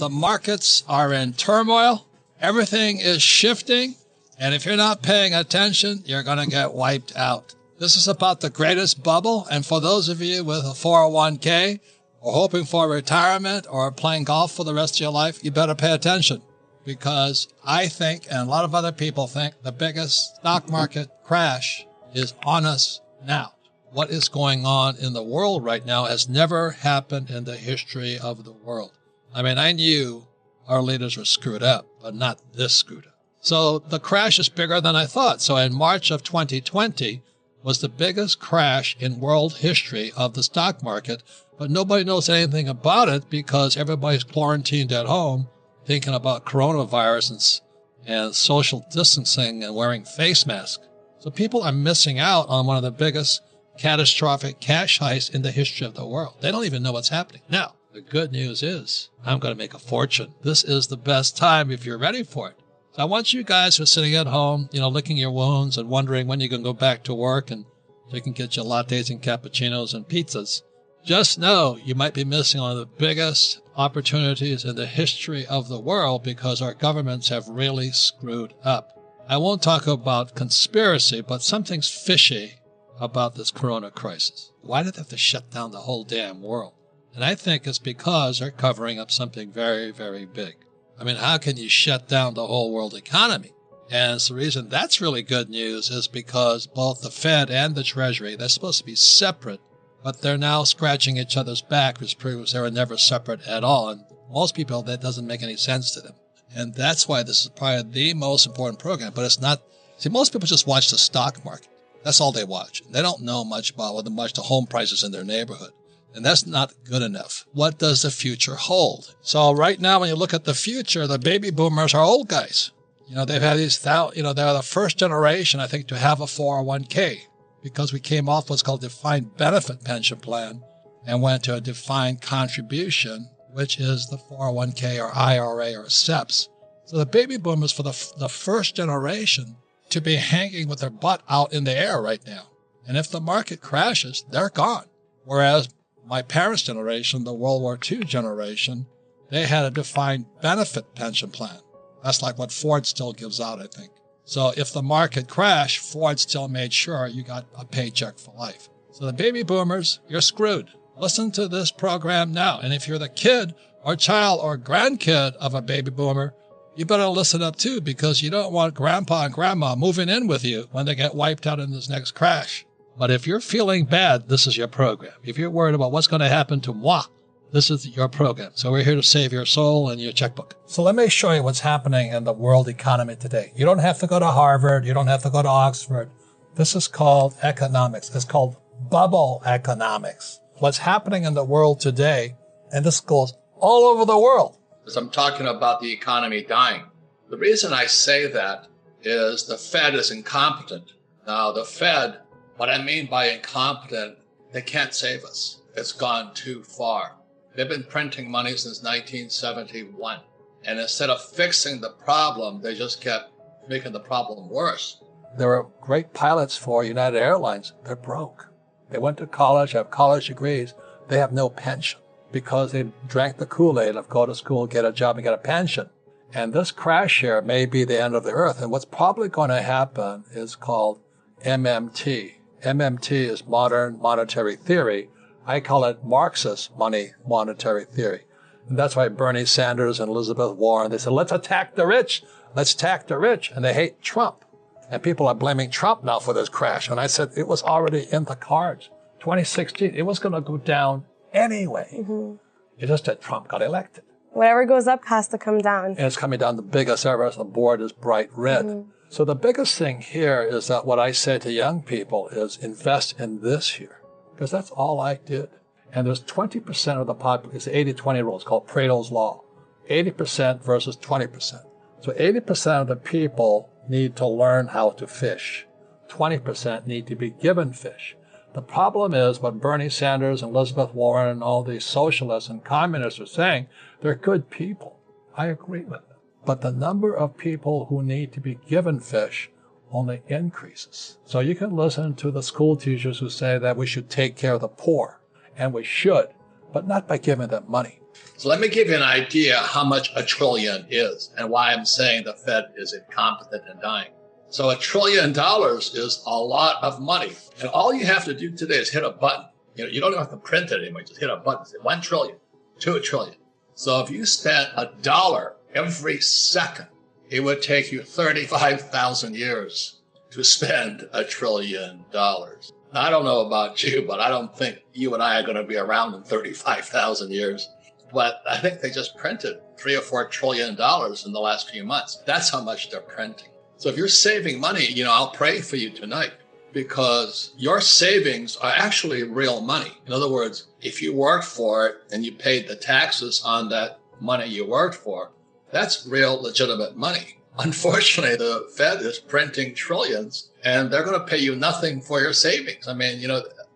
The markets are in turmoil. Everything is shifting. And if you're not paying attention, you're going to get wiped out. This is about the greatest bubble. And for those of you with a 401k or hoping for retirement or playing golf for the rest of your life, you better pay attention. Because I think, and a lot of other people think, the biggest stock market crash is on us now. What is going on in the world right now has never happened in the history of the world. I mean, I knew our leaders were screwed up, but not this screwed up. So the crash is bigger than I thought. So in March of 2020 was the biggest crash in world history of the stock market, but nobody knows anything about it because everybody's quarantined at home thinking about coronavirus and social distancing and wearing face masks. So people are missing out on one of the biggest catastrophic cash heists in the history of the world. They don't even know what's happening. Now, the good news is I'm going to make a fortune. This is the best time if you're ready for it. So I want you guys who are sitting at home, licking your wounds and wondering when you're going to go back to work and so you can get your lattes and cappuccinos and pizzas. Just know you might be missing one of the biggest opportunities in the history of the world because our governments have really screwed up. I won't talk about conspiracy, but something's fishy about this corona crisis. Why did they have to shut down the whole damn world? And I think it's because they're covering up something very, very big. I mean, how can you shut down the whole world economy? And the reason that's really good news is because both the Fed and the Treasury, they're supposed to be separate, but they're now scratching each other's back, which proves they were never separate at all. And most people, that doesn't make any sense to them. And that's why this is probably the most important program. But it's not. See, most people just watch the stock market. That's all they watch. They don't know much about what the home prices in their neighborhood. And that's not good enough. What does the future hold? So right now, when you look at the future, the baby boomers are old guys. They've had they're the first generation, I think, to have a 401k because we came off what's called defined benefit pension plan and went to a defined contribution, which is the 401k or IRA or SEPs. So the baby boomers for the first generation to be hanging with their butt out in the air right now. And if the market crashes, they're gone. Whereas my parents' generation, the World War II generation, they had a defined benefit pension plan. That's like what Ford still gives out, I think. So if the market crashed, Ford still made sure you got a paycheck for life. So the baby boomers, you're screwed. Listen to this program now. And if you're the kid or child or grandkid of a baby boomer, you better listen up too, because you don't want grandpa and grandma moving in with you when they get wiped out in this next crash. But if you're feeling bad, this is your program. If you're worried about what's going to happen to moi, this is your program. So we're here to save your soul and your checkbook. So let me show you what's happening in the world economy today. You don't have to go to Harvard. You don't have to go to Oxford. This is called economics. It's called bubble economics. What's happening in the world today, and this goes all over the world. As I'm talking about the economy dying. The reason I say that is the Fed is incompetent. Now, the Fed, what I mean by incompetent, they can't save us. It's gone too far. They've been printing money since 1971. And instead of fixing the problem, they just kept making the problem worse. There are great pilots for United Airlines. They're broke. They went to college, have college degrees. They have no pension because they drank the Kool-Aid of go to school, get a job, and get a pension. And this crash here may be the end of the earth. And what's probably going to happen is called MMT. MMT is modern monetary theory. I call it Marxist monetary theory. And that's why Bernie Sanders and Elizabeth Warren, they said, let's attack the rich. Let's attack the rich. And they hate Trump. And people are blaming Trump now for this crash. And I said, it was already in the cards. 2016, it was going to go down anyway. Mm-hmm. It's just that Trump got elected. Whatever goes up has to come down. And it's coming down the biggest ever. The board is bright red. Mm-hmm. So the biggest thing here is that what I say to young people is invest in this here. Because that's all I did. And there's 20% of the population. It's the 80-20 rule. It's called Pareto's Law. 80% versus 20%. So 80% of the people need to learn how to fish. 20% need to be given fish. The problem is what Bernie Sanders and Elizabeth Warren and all these socialists and communists are saying, they're good people. I agree with them. But the number of people who need to be given fish only increases. So you can listen to the school teachers who say that we should take care of the poor. And we should, but not by giving them money. So let me give you an idea how much a trillion is and why I'm saying the Fed is incompetent and dying. So $1 trillion is a lot of money. And all you have to do today is hit a button. You don't have to print it anymore. Just hit a button. Say 1 trillion, 2 trillion. So if you spent $1 every second, it would take you 35,000 years to spend $1 trillion. I don't know about you, but I don't think you and I are going to be around in 35,000 years. But I think they just printed $3 or $4 trillion in the last few months. That's how much they're printing. So if you're saving money, I'll pray for you tonight because your savings are actually real money. In other words, if you worked for it and you paid the taxes on that money you worked for, that's real legitimate money. Unfortunately, the Fed is printing trillions and they're going to pay you nothing for your savings. I mean,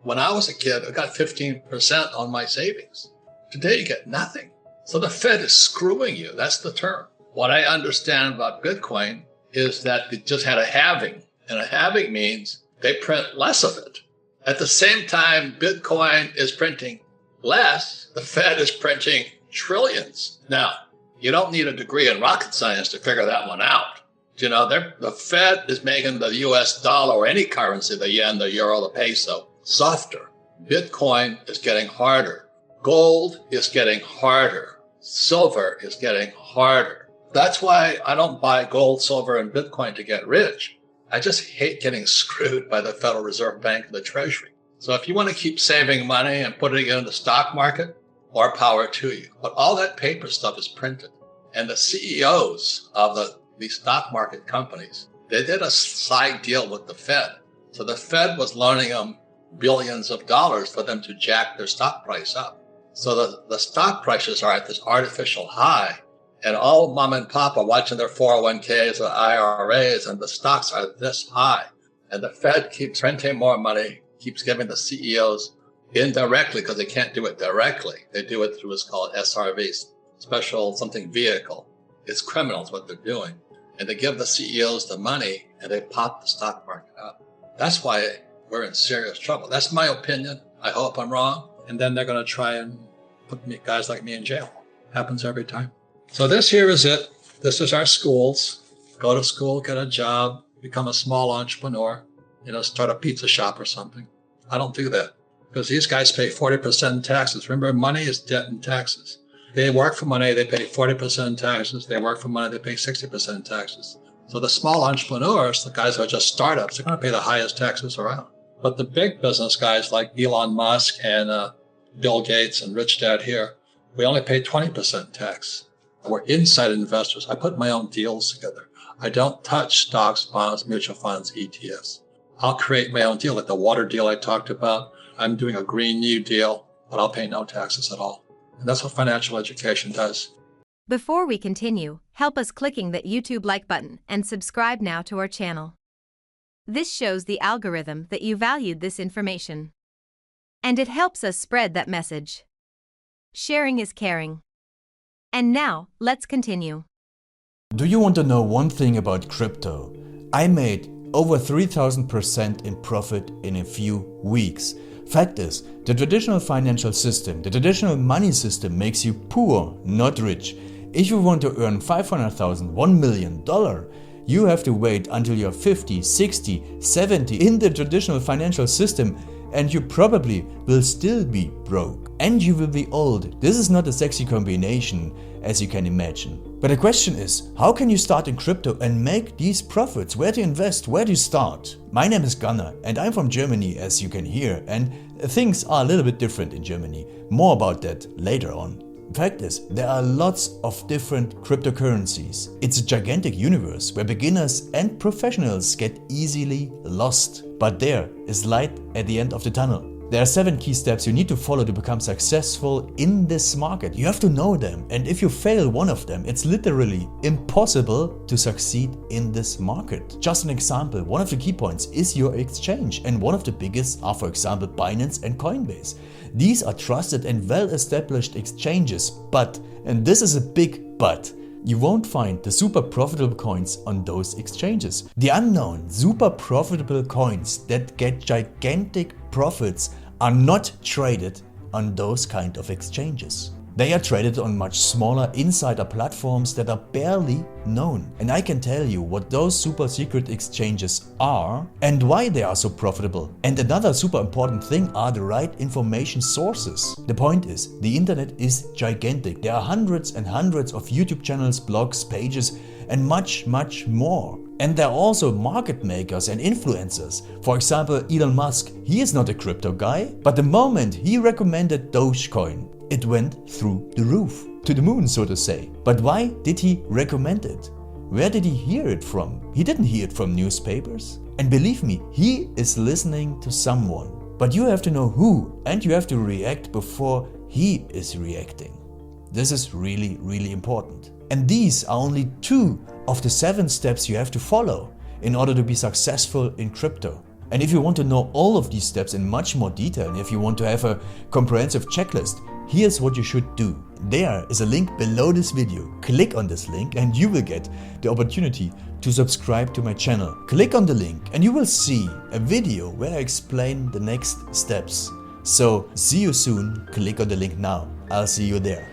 when I was a kid, I got 15% on my savings. Today, you get nothing. So the Fed is screwing you. That's the term. What I understand about Bitcoin is that it just had a halving. And a halving means they print less of it. At the same time, Bitcoin is printing less. The Fed is printing trillions. Now, you don't need a degree in rocket science to figure that one out. The Fed is making the US dollar or any currency, the yen, the euro, the peso, softer. Bitcoin is getting harder. Gold is getting harder. Silver is getting harder. That's why I don't buy gold, silver, and Bitcoin to get rich. I just hate getting screwed by the Federal Reserve Bank and the Treasury. So if you want to keep saving money and putting it in the stock market, more power to you. But all that paper stuff is printed. And the CEOs of these stock market companies, they did a side deal with the Fed. So the Fed was loaning them billions of dollars for them to jack their stock price up. So the stock prices are at this artificial high, and all mom and pop are watching their 401ks or IRAs, and the stocks are this high. And the Fed keeps printing more money, keeps giving the CEOs indirectly, because they can't do it directly. They do it through what's called SRVs, special something vehicle. It's criminals what they're doing. And they give the CEOs the money, and they pop the stock market up. That's why we're in serious trouble. That's my opinion. I hope I'm wrong. And then they're going to try and put guys like me in jail. Happens every time. So this here is it. This is our schools. Go to school, get a job, become a small entrepreneur, start a pizza shop or something. I don't do that because these guys pay 40% in taxes. Remember, money is debt and taxes. They work for money, they pay 40% in taxes. They work for money, they pay 60% in taxes. So the small entrepreneurs, the guys who are just startups, they're going to pay the highest taxes around. But the big business guys like Elon Musk and Bill Gates and Rich Dad here, we only pay 20% tax. We're inside investors. I put my own deals together. I don't touch stocks, bonds, mutual funds, ETFs. I'll create my own deal, like the water deal I talked about. I'm doing a Green New Deal, but I'll pay no taxes at all. And that's what financial education does. Before we continue, help us clicking that YouTube like button and subscribe now to our channel. This shows the algorithm that you valued this information. And it helps us spread that message. Sharing is caring. And now, let's continue. Do you want to know one thing about crypto? I made over 3,000% in profit in a few weeks. Fact is, the traditional financial system, the traditional money system makes you poor, not rich. If you want to earn $500,000, $1 million, you have to wait until you're 50, 60, 70 in the traditional financial system, and you probably will still be broke. And you will be old. This is not a sexy combination, as you can imagine. But the question is, how can you start in crypto and make these profits? Where to invest? Where to start? My name is Gunnar and I'm from Germany, as you can hear, and things are a little bit different in Germany. More about that later on. Fact is, there are lots of different cryptocurrencies. It's a gigantic universe where beginners and professionals get easily lost. But there is light at the end of the tunnel. There are 7 key steps you need to follow to become successful in this market. You have to know them, and if you fail one of them, it's literally impossible to succeed in this market. Just an example, one of the key points is your exchange, and one of the biggest are, for example, Binance and Coinbase. These are trusted and well-established exchanges, but, and this is a big but, you won't find the super profitable coins on those exchanges. The unknown super profitable coins that get gigantic profits are not traded on those kind of exchanges. They are traded on much smaller insider platforms that are barely known. And I can tell you what those super secret exchanges are and why they are so profitable. And another super important thing are the right information sources. The point is, the internet is gigantic. There are hundreds and hundreds of YouTube channels, blogs, pages, and much more. And there are also market makers and influencers. For example, Elon Musk, he is not a crypto guy, but the moment he recommended Dogecoin, it went through the roof, to the moon, so to say. But why did he recommend it? Where did he hear it from? He didn't hear it from newspapers. And believe me, he is listening to someone. But you have to know who, and you have to react before he is reacting. This is really important. And these are only 2 of the 7 steps you have to follow in order to be successful in crypto. And if you want to know all of these steps in much more detail, and if you want to have a comprehensive checklist, here's what you should do. There is a link below this video. Click on this link and you will get the opportunity to subscribe to my channel. Click on the link and you will see a video where I explain the next steps. So see you soon. Click on the link now. I'll see you there.